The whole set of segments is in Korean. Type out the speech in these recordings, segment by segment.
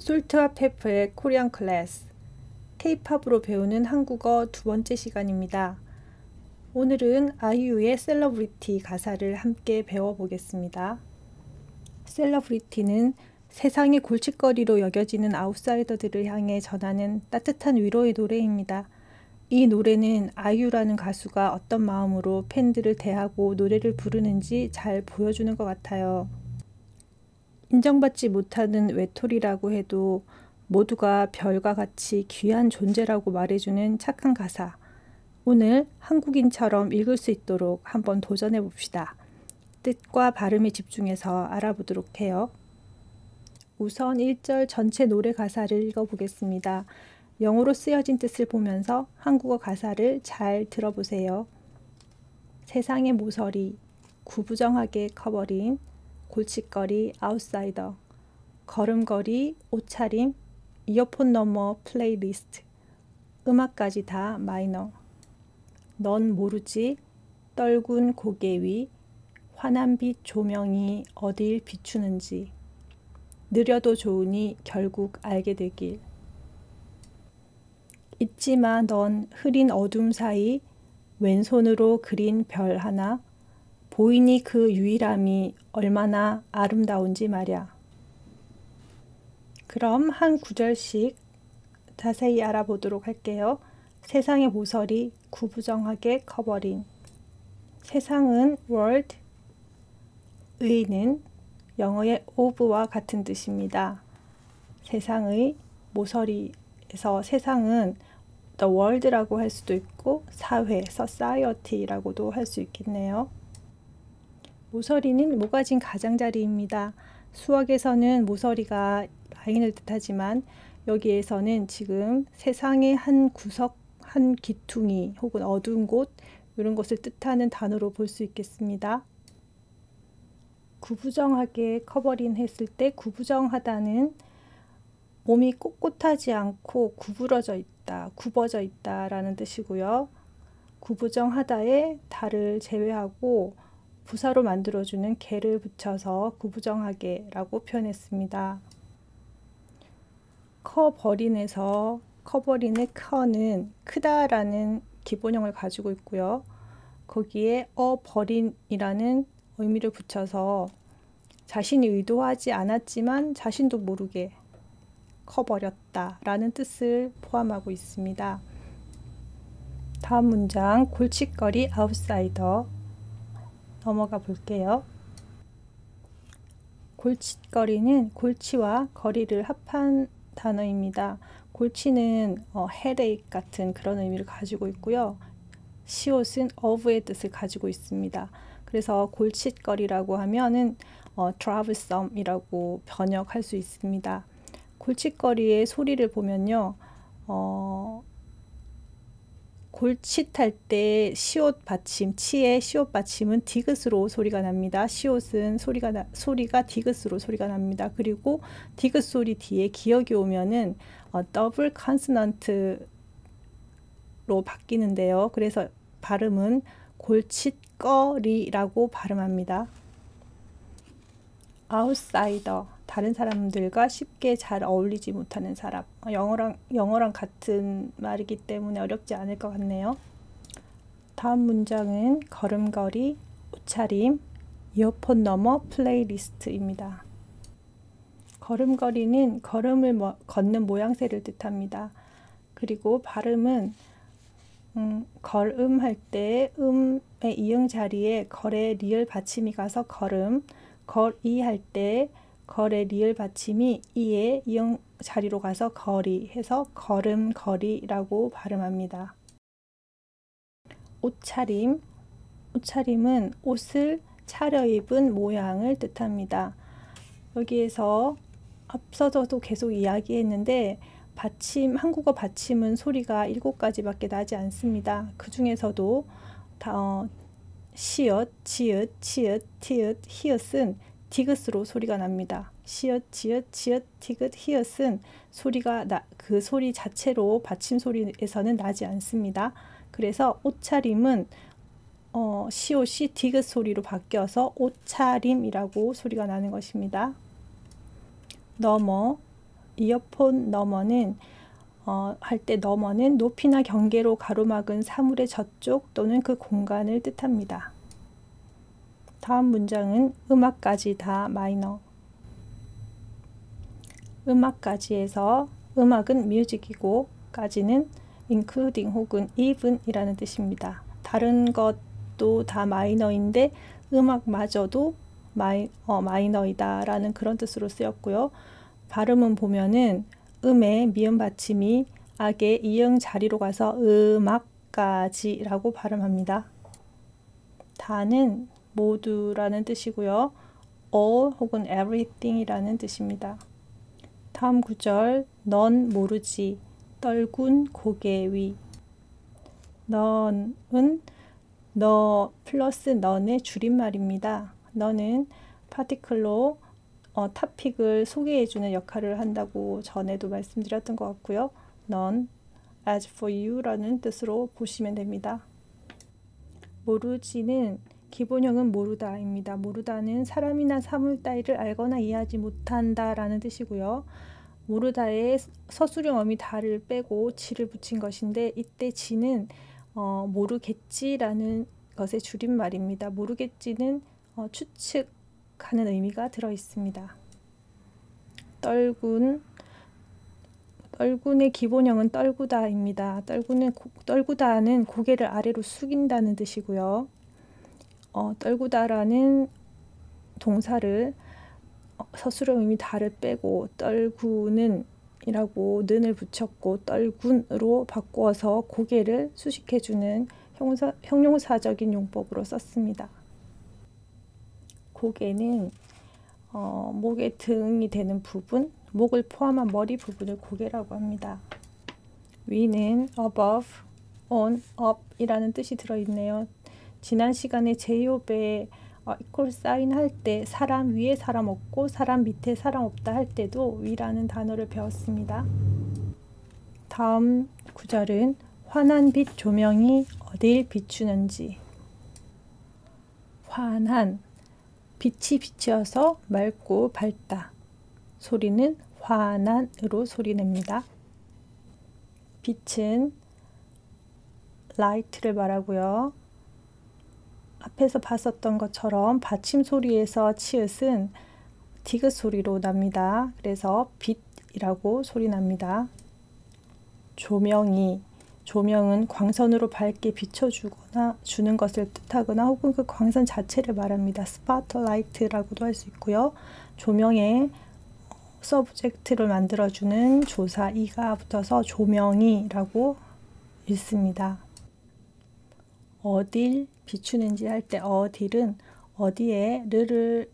솔트와 페퍼의 코리안 클래스, K-팝으로 배우는 한국어 두 번째 시간입니다. 오늘은 아이유의 셀러브리티 가사를 함께 배워보겠습니다. 셀러브리티는 세상의 골칫거리로 여겨지는 아웃사이더들을 향해 전하는 따뜻한 위로의 노래입니다. 이 노래는 아이유라는 가수가 어떤 마음으로 팬들을 대하고 노래를 부르는지 잘 보여주는 것 같아요. 인정받지 못하는 외톨이라고 해도 모두가 별과 같이 귀한 존재라고 말해주는 착한 가사. 오늘 한국인처럼 읽을 수 있도록 한번 도전해 봅시다. 뜻과 발음에 집중해서 알아보도록 해요. 우선 1절 전체 노래 가사를 읽어보겠습니다. 영어로 쓰여진 뜻을 보면서 한국어 가사를 잘 들어보세요. 세상의 모서리, 구부정하게 커버린 골칫거리 아웃사이더, 걸음걸이 옷차림, 이어폰 너머 플레이리스트, 음악까지 다 마이너. 넌 모르지 떨군 고개 위 환한 빛 조명이 어딜 비추는지, 느려도 좋으니 결국 알게 되길. 잊지마 넌 흐린 어둠 사이 왼손으로 그린 별 하나, 보이니 그 유일함이 얼마나 아름다운지 말야. 그럼 한 구절씩 자세히 알아보도록 할게요. 세상의 모서리 구부정하게 커버린. 세상은 world, 의는 영어의 of와 같은 뜻입니다. 세상의 모서리에서 세상은 the world라고 할 수도 있고 사회, society라고도 할 수 있겠네요. 모서리는 모가진 가장자리입니다. 수학에서는 모서리가 라인을 뜻하지만 여기에서는 지금 세상의 한 구석, 한 기퉁이 혹은 어두운 곳 이런 것을 뜻하는 단어로 볼 수 있겠습니다. 구부정하게 커버린 했을 때 구부정하다는 몸이 꼿꼿하지 않고 구부러져 있다, 굽어져 있다 라는 뜻이고요. 구부정하다에 다를 제외하고 부사로 만들어주는 개를 붙여서 구부정하게 라고 표현했습니다. 커버린에서 커버린의 커는 크다라는 기본형을 가지고 있고요. 거기에 버린이라는 의미를 붙여서 자신이 의도하지 않았지만 자신도 모르게 커버렸다 라는 뜻을 포함하고 있습니다. 다음 문장 골칫거리 아웃사이더 넘어가 볼게요. 골칫거리는 골치와 거리를 합한 단어입니다. 골치는 headache 같은 그런 의미를 가지고 있고요. 시옷은 of의 뜻을 가지고 있습니다. 그래서 골칫거리라고 하면은 troublesome이라고 번역할 수 있습니다. 골칫거리의 소리를 보면요. 골칫할 때 시옷 받침, 치의 시옷 받침은 디귿으로 소리가 납니다. 시옷은 소리가 디귿으로 소리가 납니다. 그리고 디귿 소리 뒤에 기역이 오면은 더블 컨소넌트로 바뀌는데요. 그래서 발음은 골칫거리라고 발음합니다. 아웃사이더, 다른 사람들과 쉽게 잘 어울리지 못하는 사람. 영어랑 같은 말이기 때문에 어렵지 않을 것 같네요. 다음 문장은 걸음걸이, 옷차림, 이어폰 너머 플레이리스트입니다. 걸음걸이는 걸음을 걷는 모양새를 뜻합니다. 그리고 발음은 걸음할 때 음의 이응 자리에 걸의 리을 받침이 가서 걸음, 거리 할 때 걸의 리을 받침이 이의 이응 자리로 가서 거리 해서 걸음거리라고 발음합니다. 옷차림, 옷차림은 옷을 차려입은 모양을 뜻합니다. 여기에서 앞서서도 계속 이야기했는데 한국어 받침은 소리가 7가지밖에 나지 않습니다. 그 중에서도 시읒, 지읒, 치읒, 티읒, 히읗은 디귿으로 소리가 납니다. 시읒, 지읒, 치읒, 티귿, 히읗은 그 소리 자체로 받침 소리에서는 나지 않습니다. 그래서 옷차림은 시옷이 디귿 소리로 바뀌어서 옷차림이라고 소리가 나는 것입니다. 넘어, 이어폰 너머는 할 때 너머는 높이나 경계로 가로막은 사물의 저쪽 또는 그 공간을 뜻합니다. 다음 문장은 음악까지 다 마이너. 음악까지에서 음악은 뮤직이고 까지는 including 혹은 even이라는 뜻입니다. 다른 것도 다 마이너인데 음악마저도 마이너이다 라는 그런 뜻으로 쓰였고요. 발음은 보면은 음의 미음 받침이 악의 이응 자리로 가서 음악까지 라고 발음합니다. 다는 모두라는 뜻이고요. all 혹은 everything 이라는 뜻입니다. 다음 구절, 넌 모르지, 떨군 고개 위. 넌은 너 플러스 넌의 줄임말입니다. 너는 파티클로 타픽을 소개해주는 역할을 한다고 전에도 말씀드렸던 것 같고요. 넌 as for you라는 뜻으로 보시면 됩니다. 모르지는 기본형은 모르다입니다. 모르다는 사람이나 사물 따위를 알거나 이해하지 못한다 라는 뜻이고요. 모르다에 서술형어미 다를 빼고 지를 붙인 것인데 이때 지는 모르겠지라는 것의 줄임말입니다. 모르겠지는 추측하는 의미가 들어 있습니다. 떨군의 기본형은 떨구다입니다. 떨구다는 고개를 아래로 숙인다는 뜻이고요. 떨구다라는 동사를 서술형 의미 다를 빼고 떨구는 이라고 는을 붙였고 떨군으로 바꾸어서 고개를 수식해주는 형용사적인 용법으로 썼습니다. 고개는 목의 등이 되는 부분, 목을 포함한 머리 부분을 고개라고 합니다. 위는 above, on, up 이라는 뜻이 들어있네요. 지난 시간에 제이홉의 이퀄 사인 할 때 사람 위에 사람 없고 사람 밑에 사람 없다 할 때도 위라는 단어를 배웠습니다. 다음 구절은 환한 빛 조명이 어딜 비추는지. 환한, 빛이 비치어서 맑고 밝다. 소리는 환한으로 소리냅니다. 빛은 light를 말하고요. 앞에서 봤었던 것처럼 받침 소리에서 치읓은 디귿 소리로 납니다. 그래서 빛이라고 소리 납니다. 조명은 광선으로 밝게 비춰주거나 주는 것을 뜻하거나 혹은 그 광선 자체를 말합니다. 스포트라이트라고도 할 수 있고요. 조명의 서브젝트를 만들어주는 조사 이가 붙어서 조명이라고 읽습니다. 어딜 비추는지 할 때 어딜은 어디에 르를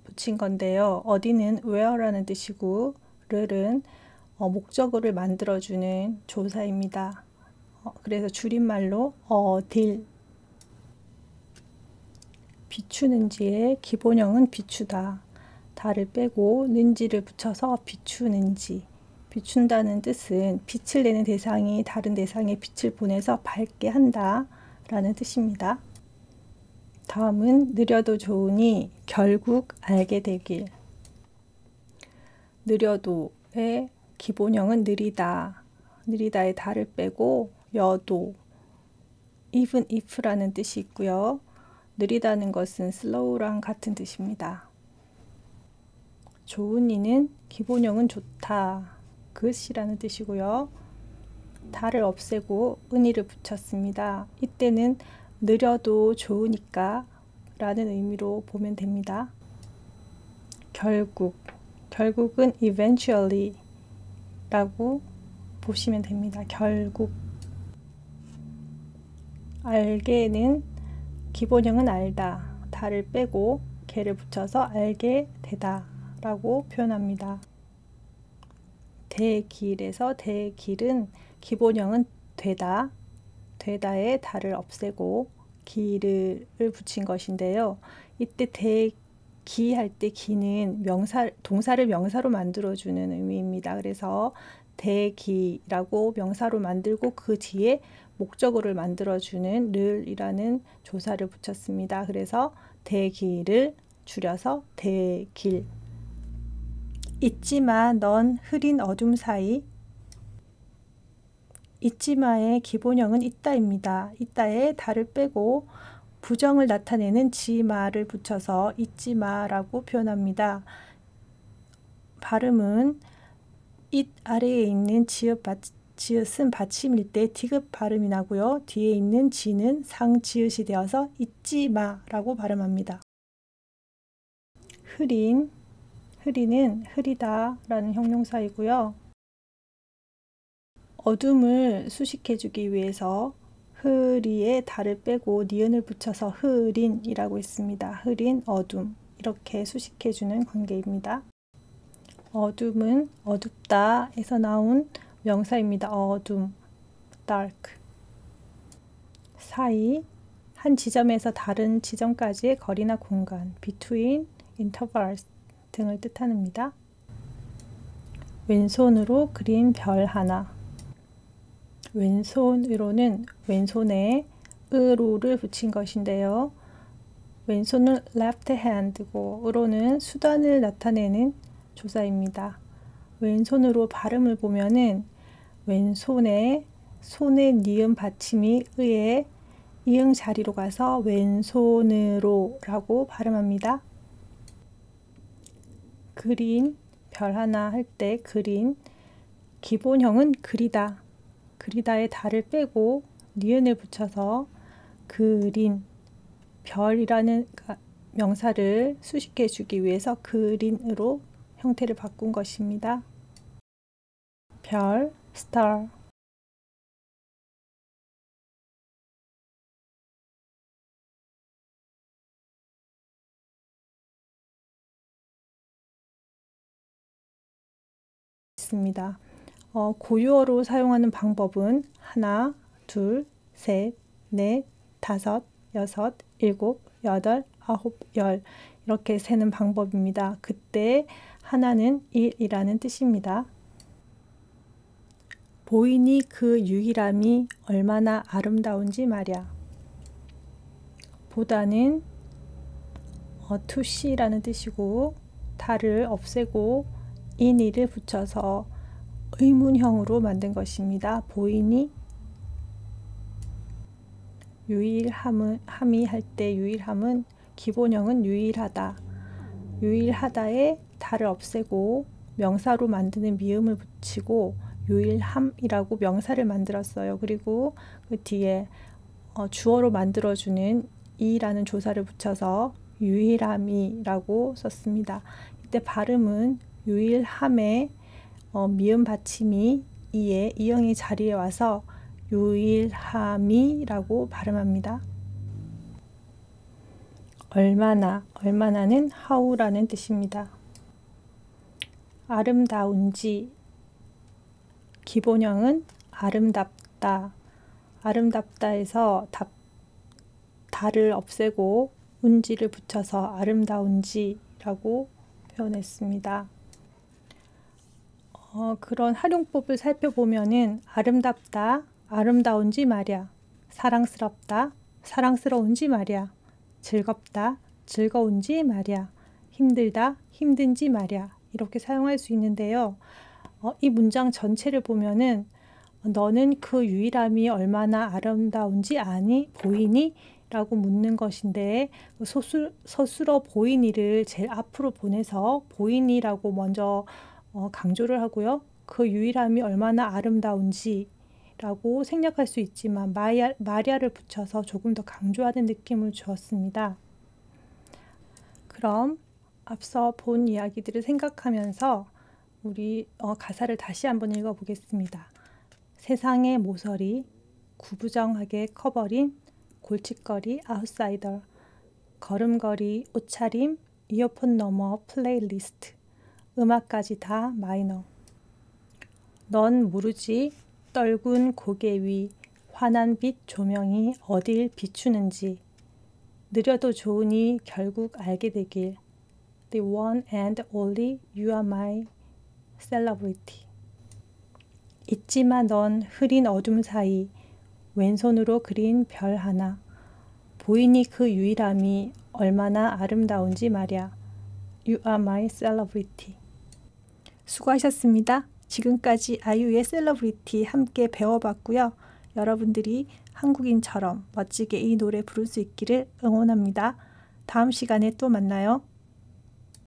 붙인 건데요. 어디는 where라는 뜻이고 르는 목적어를 만들어주는 조사입니다. 그래서 줄임말로 어딜. 비추는지의 기본형은 비추다. 다를 빼고 는지를 붙여서 비추는지. 비춘다는 뜻은 빛을 내는 대상이 다른 대상에 빛을 보내서 밝게 한다 라는 뜻입니다. 다음은 느려도 좋으니 결국 알게 되길. 느려도의 기본형은 느리다. 느리다의 다를 빼고 여도, even if라는 뜻이 있고요. 느리다는 것은 slow랑 같은 뜻입니다. 좋으니는 기본형은 좋다. 그것이라는 뜻이고요. 다를 없애고 은이를 붙였습니다. 이때는 느려도 좋으니까 라는 의미로 보면 됩니다. 결국은 eventually 라고 보시면 됩니다. 결국. 알게는 기본형은 알다. 다를 빼고 게를 붙여서 알게 되다 라고 표현합니다. 대길에서 대길은 기본형은 되다. 되다의 다를 없애고 기를 붙인 것인데요. 이때 대기 할 때 기는 동사를 명사로 만들어주는 의미입니다. 그래서 대기라고 명사로 만들고 그 뒤에 목적어를 만들어주는 를이라는 조사를 붙였습니다. 그래서 대기를 줄여서 대길. 있지마 넌 흐린 어둠 사이. 있지마의 기본형은 있다입니다. 있다에 다를 빼고 부정을 나타내는 지마를 붙여서 있지마라고 표현합니다. 발음은 it 아래에 있는 지읒은 받침일 때 디귿 발음이 나고요. 뒤에 있는 지는 상지읒이 되어서 있지마라고 발음합니다. 흐린, 흐리는 흐리다 라는 형용사이고요. 어둠을 수식해주기 위해서 흐리에 달을 빼고 니은을 붙여서 흐린이라고 했습니다. 흐린, 어둠 이렇게 수식해주는 관계입니다. 어둠은 어둡다에서 나온 명사입니다. 어둠, dark. 사이, 한 지점에서 다른 지점까지의 거리나 공간, between, intervals 등을 뜻합니다. 왼손으로 그린 별 하나. 왼손으로는 왼손에 으로를 붙인 것인데요. 왼손은 left hand고 으로는 수단을 나타내는 조사입니다. 왼손으로 발음을 보면은 왼손에 손의 니은 받침이 의에 이응 자리로 가서 왼손으로 라고 발음합니다. 그린 별 하나 할 때 그린 기본형은 그리다. 그리다에 달을 빼고 니은을 붙여서 그린 별이라는 명사를 수식해 주기 위해서 그린으로 형태를 바꾼 것입니다. 별, star. 있습니다. 고유어로 사용하는 방법은 하나, 둘, 셋, 넷, 다섯, 여섯, 일곱, 여덟, 아홉, 열 이렇게 세는 방법입니다. 그때 하나는 1이라는 뜻입니다. 보이니 그 유일함이 얼마나 아름다운지 말야. 보다는 to see라는 뜻이고 달을 없애고 in이를 붙여서 의문형으로 만든 것입니다. 보이니 유일함이 할 때 유일함은 기본형은 유일하다. 유일하다에 달을 없애고 명사로 만드는 미음을 붙이고 유일함이라고 명사를 만들었어요. 그리고 그 뒤에 주어로 만들어주는 이라는 조사를 붙여서 유일함이라고 썼습니다. 이때 발음은 유일함에 미음 받침이 이에 이응이 자리에 와서 유일함이라고 발음합니다. 얼마나, 얼마나는 how라는 뜻입니다. 아름다운지 기본형은 아름답다. 아름답다에서 달을 없애고 운지를 붙여서 아름다운지라고 표현했습니다. 그런 활용법을 살펴보면은 아름답다, 아름다운지 말야. 사랑스럽다, 사랑스러운지 말야. 즐겁다, 즐거운지 말야. 힘들다, 힘든지 말야. 이렇게 사용할 수 있는데요. 이 문장 전체를 보면은 너는 그 유일함이 얼마나 아름다운지 아니? 보이니? 라고 묻는 것인데 서술어 보이니를 제일 앞으로 보내서 보이니라고 먼저 강조를 하고요. 그 유일함이 얼마나 아름다운지 라고 생략할 수 있지만 마랴를 붙여서 조금 더 강조하는 느낌을 주었습니다. 그럼 앞서 본 이야기들을 생각하면서 우리 가사를 다시 한번 읽어보겠습니다. 세상의 모서리, 구부정하게 커버린 골칫거리 아웃사이더, 걸음걸이 옷차림, 이어폰 너머 플레이리스트, 음악까지 다 마이너. 넌 모르지 떨군 고개 위 환한 빛 조명이 어딜 비추는지. 느려도 좋으니 결국 알게 되길. The one and only you are my celebrity. 있지마 넌 흐린 어둠 사이 왼손으로 그린 별 하나. 보이니 그 유일함이 얼마나 아름다운지 말야. You are my celebrity. 수고하셨습니다. 지금까지 아이유의 셀러브리티 함께 배워봤고요. 여러분들이 한국인처럼 멋지게 이 노래 부를 수 있기를 응원합니다. 다음 시간에 또 만나요.